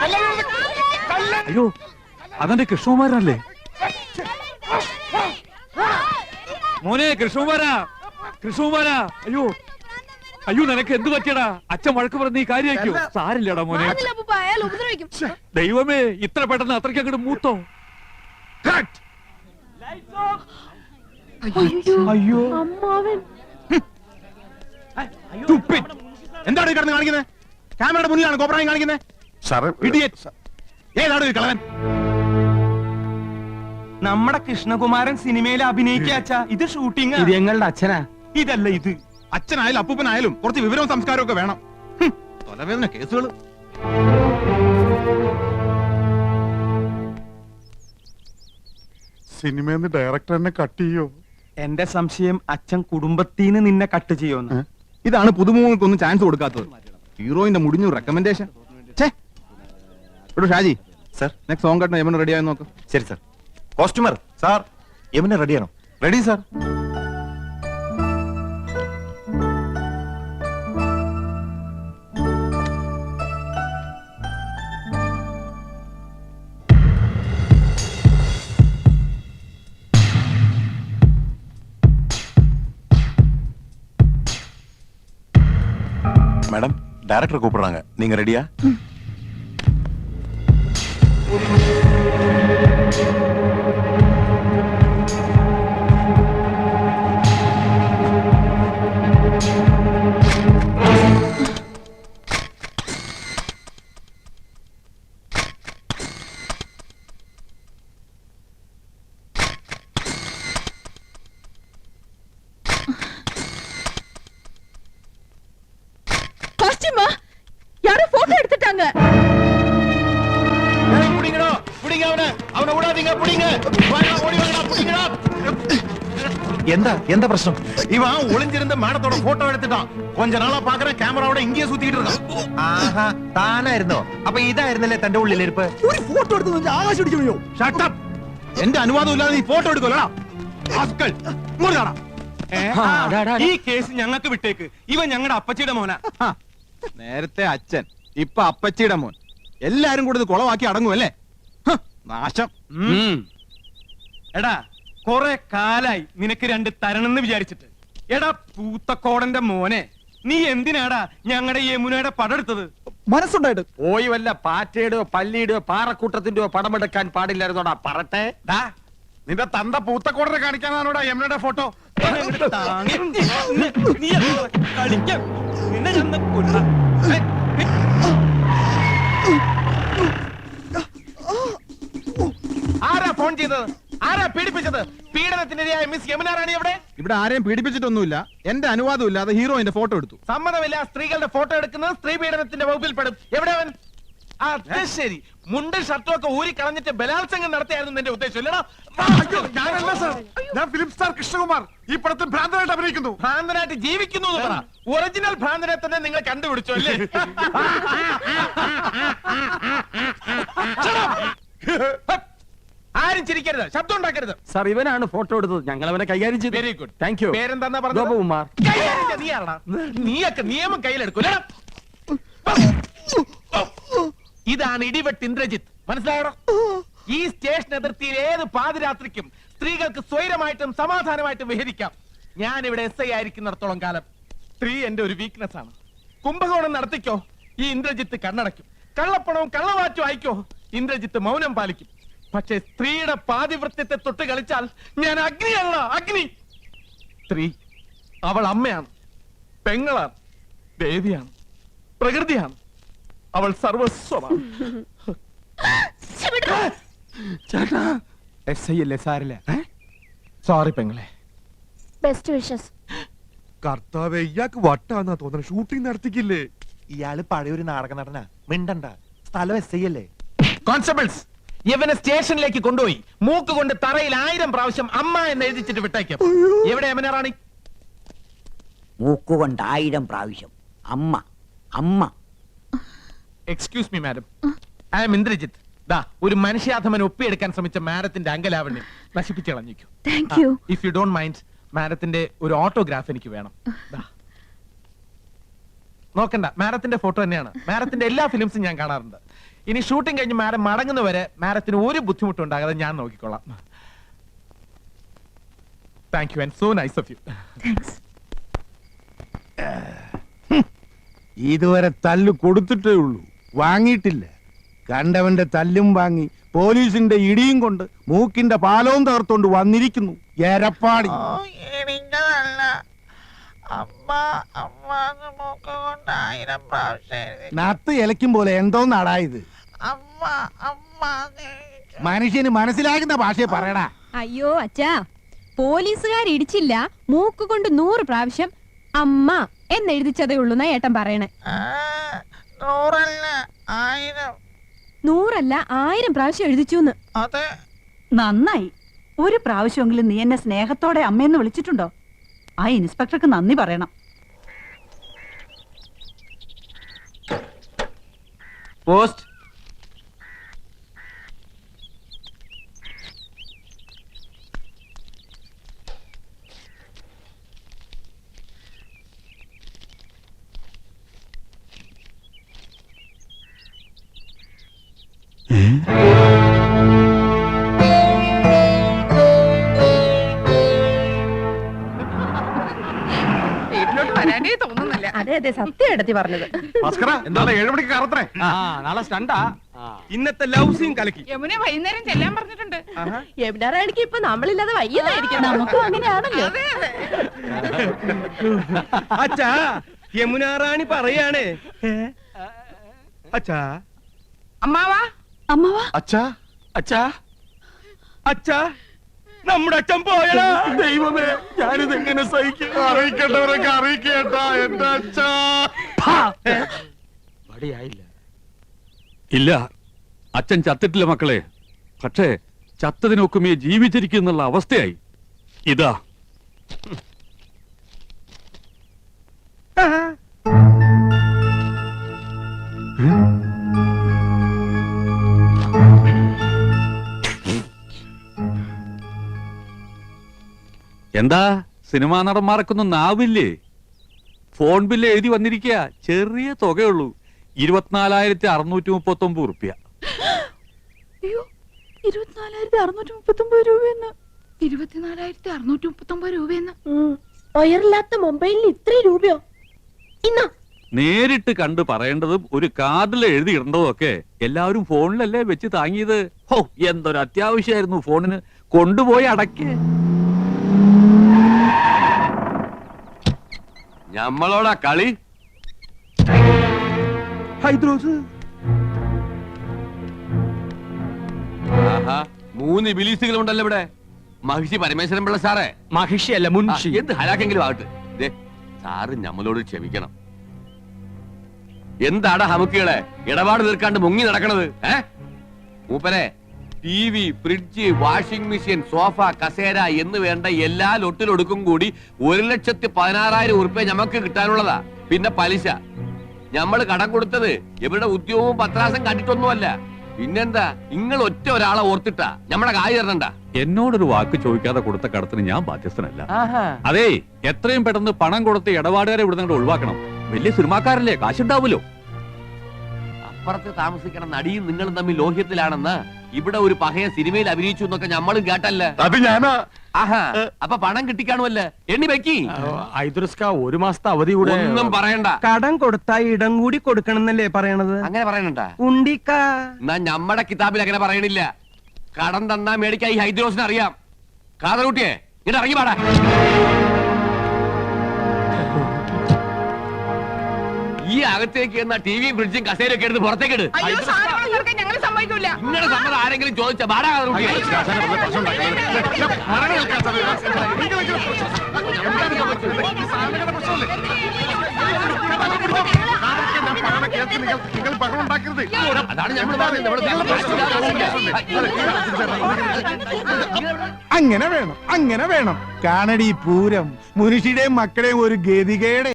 അയ്യോ അതെന്റെ കൃഷ്ണകുമാരനല്ലേ? മോനെ കൃഷ്ണകുമാരാ, കൃഷ്ണകുമാരാ. അയ്യോ അയ്യോ നിനക്ക് എന്ത് പറ്റിയടാ? അച്ഛൻ വഴക്ക് പറഞ്ഞ നീ കാര്യമാക്കോ? സാരില്ലടാ മോനെ. ദൈവമേ ഇത്ര പെട്ടെന്ന് അത്രയ്ക്ക് അങ്ങോട്ട് മൂത്തോ? അയ്യോ എന്താണ് ഈ കിടന്ന് കാണിക്കുന്നത്? ക്യാമറയുടെ മുന്നിലാണ് കോപ്രായം കാണിക്കുന്നത്. ഏതാണ് കളവൻ? നമ്മുടെ കൃഷ്ണകുമാരൻ സിനിമയിൽ അഭിനയിക്കാച്ചാ. ഇത് ഷൂട്ടിംഗ്. ഇത് ഞങ്ങളുടെ അച്ഛനാ. ഇതല്ല ഇത്. അച്ഛനായാലും അപ്പൂപ്പനായാലും കുറച്ച് വിവരവും സംസ്കാരവും ഒക്കെ വേണം. തലവേദന കേസുകൾ. സിനിമന്ന് ഡയറക്ടർ എന്നെ കട്ട് ചെയ്യോ? എന്റെ സംശയം അച്ഛൻ കുടുംബത്തിന് നിന്നെ കട്ട് ചെയ്യുമെന്ന്. ഇതാണ് പുതുമുഖങ്ങൾക്കൊന്നും ചാൻസ് കൊടുക്കാത്തത്. ഹീറോയിന്റെ മുടിഞ്ഞു recommendation. Shaji sir, next song cut യമൻ റെഡി ആയി നോക്ക്. ശരി സർ. കോസ്റ്റ്യൂമർ സാർ, യമന റെഡിയാണോ? Ready sir. மேடம் டைரக்டர் கூப்பிடுறாங்க, நீங்க ரெடியா? யாரோ போட்டோ எடுத்துட்டாங்க. புடிங்கடா, புடிங்க அவனை. அவனை விடாதீங்க, புடிங்க. வாடா, ஓடி வாடா, புடிங்கடா. എന്താ പ്രശ്നം? இவன் ஒளிஞ்சிருந்த மேடத்தோட போட்டோ எடுத்துட்டான். கொஞ்ச நாளா பாக்குற கேமராவோட இங்கேயே சுத்திட்டு இருக்கான். ആഹാ, താനായിരുന്നോ? അപ്പൊ ഇതായിരുന്നല്ലേ തന്റെ ഉള്ളിലിരിപ്പ്? ഒരു ഫോട്ടോ എടുത്ത് ആകാശം ഇടിച്ചു വീഴോ? Shut up. എന്റെ അനുവാദം ഇല്ലാതെ നീ ഫോട്ടോ എടുക്കോലടാ. ആസ്കൽ. മുറിയാടാ. ഈ കേസ് ഞങ്ങൾക്ക് വിട്ടേക്ക്. ഇവൻ ഞങ്ങളുടെ അപ്പച്ചിയുടെ മോനാ. നേരത്തെ അച്ഛൻ, ഇപ്പൊ അപ്പച്ചിയുടെ മോൻ. എല്ലാരും കൂടി ഇത് കുളവാക്കി അടങ്ങുമല്ലേ? നാശം. എടാ കൊറേ കാലായി നിനക്ക് രണ്ട് തരണെന്ന് വിചാരിച്ചിട്ട്. എടാ പൂത്തക്കോടന്റെ മോനെ, നീ എന്തിനാടാ ഞങ്ങളുടെ യമുനയുടെ പടം എടുത്തത്? മനസ്സുണ്ടായിട്ട് പോയി വല്ല പാറ്റയുടെയോ പല്ലിയുടെയോ പാറക്കൂട്ടത്തിന്റെയോ പടമെടുക്കാൻ പാടില്ലായിരുന്നോടാ പറട്ടെ. നിന്റെ തന്ത പൂത്തക്കോടനെ കാണിക്കാനാണോടാ യമുനയുടെ ഫോട്ടോ? കളിക്കാം നിന്നെ ചെന്ന് കൊല്ലാം. ആരാ ഫോൺ ചെയ്തത്? ആരാ പീഡിപ്പിച്ചത്? പീഡനത്തിനിരയായ മിസ് യമുന റാണി എവിടെ? ഇവിടെ ആരെയും പീഡിപ്പിച്ചിട്ടൊന്നുമില്ല. എന്റെ അനുവാദം ഇല്ലാതെ ഹീറോയിന്റെ ഫോട്ടോ എടുത്തു. സമ്മതമില്ല സ്ത്രീകളുടെ ഫോട്ടോ എടുക്കുന്നത് സ്ത്രീ പീഡനത്തിന്റെ വകുപ്പിൽ പെടും. എവിടെ അവൻ? അത് ശരി, മുണ്ടും ഷർട്ടും ഒക്കെ ഊരി കളഞ്ഞിട്ട് ബലാത്സംഗം നടത്തിയായിരുന്നു നിന്റെ ഉദ്ദേശം അല്ലടാ? ഞാനല്ല സാർ, ഞാൻ ഫിലിം സ്റ്റാർ കൃഷ്ണകുമാർ. ഈ പടത്തിൽ ഭ്രാന്തനായിട്ട് അഭിനയിക്കുന്നു. ഭ്രാന്തനായിട്ട് ജീവിക്കുന്നു എന്ന് പറ. ഒറിജിനൽ ഭ്രാന്തനെ തന്നെ നിങ്ങൾ കണ്ടുപിടിച്ചു അല്ലേ? ആരും ചിരിക്കരുത്, ശബ്ദം ഉണ്ടാക്കരുത്. സാർ ഇവനാണ് ഫോട്ടോ എടുത്തത്. ഞങ്ങൾ അവനെ കൈകാര്യം ചെയ്തു. Very good. Thank you. പേരെന്താ പറഞ്ഞത്? ഗോപകുമാർ. നീയൊക്കെ നിയമം കയ്യിലെടുക്കൂല. ഇതാണ് ഇടിവെട്ട് ഇന്ദ്രജിത്ത്, മനസ്സിലായോ? ഈ സ്റ്റേഷൻ അതിർത്തിയിൽ ഏത് പാതിരാത്രിക്കും സ്ത്രീകൾക്ക് സ്വൈരമായിട്ടും സമാധാനമായിട്ടും വിഹരിക്കാം. ഞാൻ ഇവിടെ SI ആയിരിക്കുന്നിടത്തോളം കാലം സ്ത്രീ എന്റെ ഒരു വീക്ക്നെസ് ആണ്. കുംഭകോണം നടത്തിക്കോ, ഈ ഇന്ദ്രജിത്ത് കണ്ണടയ്ക്കും. കള്ളപ്പണവും കള്ളവാറ്റും അയക്കോ, ഇന്ദ്രജിത്ത് മൗനം പാലിക്കും. പക്ഷെ സ്ത്രീയുടെ പാതിവൃത്യത്തെ തൊട്ട് കളിച്ചാൽ ഞാൻ അഗ്നിയല്ല, അഗ്നി. സ്ത്രീ അവൾ അമ്മയാണ്, പെങ്ങളാണ്, ദേവിയാണ്, പ്രകൃതിയാണ്. അവൾ സർവസ്വമാണ്. ചേട്ടാ SI അല്ലേ? സാരില്ല. സോറി പെങ്ങളെ. Best wishes. കർത്താവേ, ഇയാൾക്ക് വട്ടാന്നാ തോന്നണ. ഷൂട്ടിംഗ് നടത്തിക്കില്ലേ? ഇയാള് പഴയൊരു നാടക നടനാ. മിണ്ടണ്ട, സ്ഥലം SI അല്ലേ? കോൺസ്റ്റബിൾസ്, ഇവനെ സ്റ്റേഷനിലേക്ക് കൊണ്ടുപോയി മൂക്ക് കൊണ്ട് തറയിൽ 1000 പ്രാവശ്യം അമ്മ എന്ന് എഴുതിച്ചിട്ട് വിട്ടേക്കും. എവിടെ യമന റാണി? മൂക്കുകൊണ്ട് 1000 പ്രാവശ്യം അമ്മ അമ്മ. Excuse me madam, I am Indrajith. ദാ ഒരു മനുഷ്യാധമൻ ഒപ്പിയെടുക്കാൻ ശ്രമിച്ച മാഡത്തിന്റെ അങ്കലാവണ്യം നശിപ്പിച്ചു കളഞ്ഞിരിക്കും. Thank you. If you don't mind, മാഡത്തിന്റെ ഒരു ഓട്ടോഗ്രാഫ് എനിക്ക് വേണം. നോക്കണ്ട, മാഡത്തിന്റെ ഫോട്ടോ തന്നെയാണ്. മാഡത്തിന്റെ എല്ലാ ഫിലിംസും ഞാൻ കാണാറുണ്ട്. ഇനി ഷൂട്ടിംഗ് കഴിഞ്ഞ് മാഡം മടങ്ങുന്നവരെ മാഡത്തിന് ഒരു ബുദ്ധിമുട്ടുണ്ടാകാതെ ഞാൻ നോക്കിക്കൊള്ളാം. Thank you and so nice of you. ഇതുവരെ തല്ല് കൊടുത്തിട്ടേ ഉള്ളൂ, വാങ്ങിയിട്ടില്ല. കണ്ടവന്റെ തല്ലും വാങ്ങി പോലീസിന്റെ ഇടിയും കൊണ്ട് മൂക്കിന്റെ പാലവും തകർത്തോണ്ട് വന്നിരിക്കുന്നു എരപ്പാടി. നത്ത് ഇലയ്ക്കും പോലെ എന്തോന്നാടാ ഇത്? മനുഷ്യന് മനസ്സിലാകുന്ന ഭാഷയെ പറയടാ. അയ്യോ അച്ഛാ, പോലീസുകാർ ഇടിച്ചില്ല, മൂക്ക് കൊണ്ട് 100 പ്രാവശ്യം അമ്മ എന്നെഴുതിച്ചതേ ഉള്ളൂ എന്നാ ഏട്ടൻ പറയണേ. 100 അല്ല 1000 പ്രാവശ്യം എഴുതിച്ചു. നന്നായി. ഒരു പ്രാവശ്യമെങ്കിലും നീ എന്നെ സ്നേഹത്തോടെ അമ്മയെന്ന് വിളിച്ചിട്ടുണ്ടോ? ആ ഇൻസ്പെക്ടർക്ക് നന്ദി പറയണം. പോസ്റ്റ്. വീട്ടിലോട്ട് വരാനേ തോന്നുന്നില്ല. അതെ അതെ, സത്യം എടുത്തി പറഞ്ഞത്. ഭാസ്കര എന്താ 7 മണിക്ക് കറത്തണേ? നാളെ സ്റ്റണ്ടാ. ഇന്നത്തെ ലവ് സീൻ കലക്കി. യമുനെ വൈകുന്നേരം ചെല്ലാൻ പറഞ്ഞിട്ടുണ്ട്. എവിടാറാണെങ്കിൽ ഇപ്പൊ നമ്മളില്ലാതെ വയ്യതായിരിക്കും. നമുക്കും അങ്ങനെയാണല്ലോ. അച്ഛാ, യമുന റാണി പറയാണ്. അച്ഛാ, അമ്മാവാ അമ്മാവാ അച്ഛാ അച്ഛാ, അച്ഛാ, നമ്മുടെ അച്ഛൻ പോയടാ. ദൈവമേ, ഞാനിത് എങ്ങനെ സഹിക്കും? അറിയിക്കേണ്ടവരൊക്കെ അറിയിക്കേട്ടാ എന്റെ അച്ഛാ. മടിയായില്ല. ഇല്ല, അച്ഛൻ ചത്തിട്ടില്ല മക്കളെ. പക്ഷേ ചത്തതിനൊക്കുമേ ജീവിച്ചിരിക്കുന്നുള്ള അവസ്ഥയായി. ഇതാ എന്താ സിനിമാ നടന്മാർക്കൊന്നും നാവില്ലേ? ഫോൺ ബില്ല് എഴുതി വന്നിരിക്കുക. ചെറിയ തുകയുള്ളൂ, 24,639 റുപ്യ. അയ്യോ, 24,639 രൂപയെന്ന്. 24,639 രൂപയെന്ന്. ഒയറില്ലാത്ത മൊബൈലിന് ഇത്രയും രൂപയോ? ഇന്നാ നേരിട്ട് കണ്ട് പറയേണ്ടതും ഒരു കാർഡിൽ എഴുതി ഇടേണ്ടതും ഒക്കെ എല്ലാവരും ഫോണിലല്ലേ വെച്ച് താങ്ങിയത്. ഹോ, എന്തൊരു അത്യാവശ്യമായിരുന്നു ഫോണിന്. കൊണ്ടുപോയി അടക്കേ. ഞമ്മളോടാ കളി. ഹൈദ്രോസ്. ആഹാ, 3 ബിലീസുകളുണ്ടല്ലോ ഇവിടെ. മഹിഷി പരമേശ്വരൻ പിള്ള സാറേ. മഹിഷിയല്ല, മുൻഷി. എന്ത് ഹലാക്കെങ്കിലും ആകട്ടെ. ദേ, സാറ് ഞമ്മളോട് ക്ഷമിക്കണം. എന്താടാ ഹമുക്കികളെ ഇടപാട് തീർക്കാണ്ട് മുങ്ങി നടക്കണത്? മൂപ്പരെ TV, fridge, washing machine, sofa, കസേര എന്ന് വേണ്ട എല്ലാ ലൊട്ടിലൊടുക്കും കൂടി 1,16,000 ഉറുപ്പ്യ ഞമ്മക്ക് കിട്ടാനുള്ളതാ. പിന്നെ പലിശ. ഞമ്മള് കടം കൊടുത്തത് ഇവരുടെ ഉദ്യോഗവും പത്രാസം കണ്ടിട്ടൊന്നുമല്ല. പിന്നെന്താ, നിങ്ങൾ ഒറ്റ ഒരാളെ ഓർത്തിട്ടാ ഞമ്മടെ കായ് തരണ്ട. എന്നോടൊരു വാക്ക് ചോദിക്കാതെ കൊടുത്ത കടത്തിന് ഞാൻ ബാധ്യസ്ഥനല്ല. അതേ, എത്രയും പെട്ടെന്ന് പണം കൊടുത്ത് ഇടപാടുകാരെ ഇവിടെ നിന്ന് ഒഴിവാക്കണം. വലിയ സിനിമാക്കാരല്ലേ, കാശുണ്ടാവുമല്ലോ. അപ്പുറത്ത് താമസിക്കണ നടിയും നിങ്ങളും തമ്മിൽ ലോഹ്യത്തിലാണെന്ന് ഇവിടെ ഒരു പഹയ സിനിമയിൽ അഭിനയിച്ചു എന്നൊക്കെ ഞമ്മളും കേട്ടല്ലേ. അത് ഞാനാ. ആഹാ, അപ്പൊ പണം കിട്ടിക്കാണുമല്ലേ? എണ്ണി വെക്കി. ഹൈദ്രോസ്ക 1 മാസത്തെ അവധി കൂടെ. ഒന്നും പറയണ്ട. കടം കൊടുത്താ ഇടം കൂടി കൊടുക്കണം എന്നല്ലേ പറയണത്? അങ്ങനെ പറയണണ്ട. ഉണ്ടിക്ക. എന്നാ ഞമ്മടെ കിതാബിൽ അങ്ങനെ പറയണില്ല. കടം തന്നാ മേടിക്കാൻ ഈ ഹൈദ്രോസിന് അറിയാം. കാതറൂട്ടിയെ ഇങ്ങോട്ട് ഇറങ്ങി പാടാ. ഈ അകത്തേക്ക് എന്നാ ടിവിയും ഫ്രിഡ്ജും കസേരയും ഒക്കെ എടുത്ത് പുറത്തേക്ക് ഇട്. ഞങ്ങൾ സമ്മതിക്കൂല. ഇങ്ങനെ സമ്മതം ആരെങ്കിലും ചോദിച്ച പാടാ കാതറൂട്ടിയെ. നിങ്ങൾ ബഹളം ഉണ്ടാക്കരുത്. അതാണ് ഞമ്മൾ പറയുന്നത്. അങ്ങനെ വേണം, അങ്ങനെ വേണം. കാണടി പൂരം, മുനുഷിയുടെയും മക്കളെയും ഒരു ഗതികേടെ.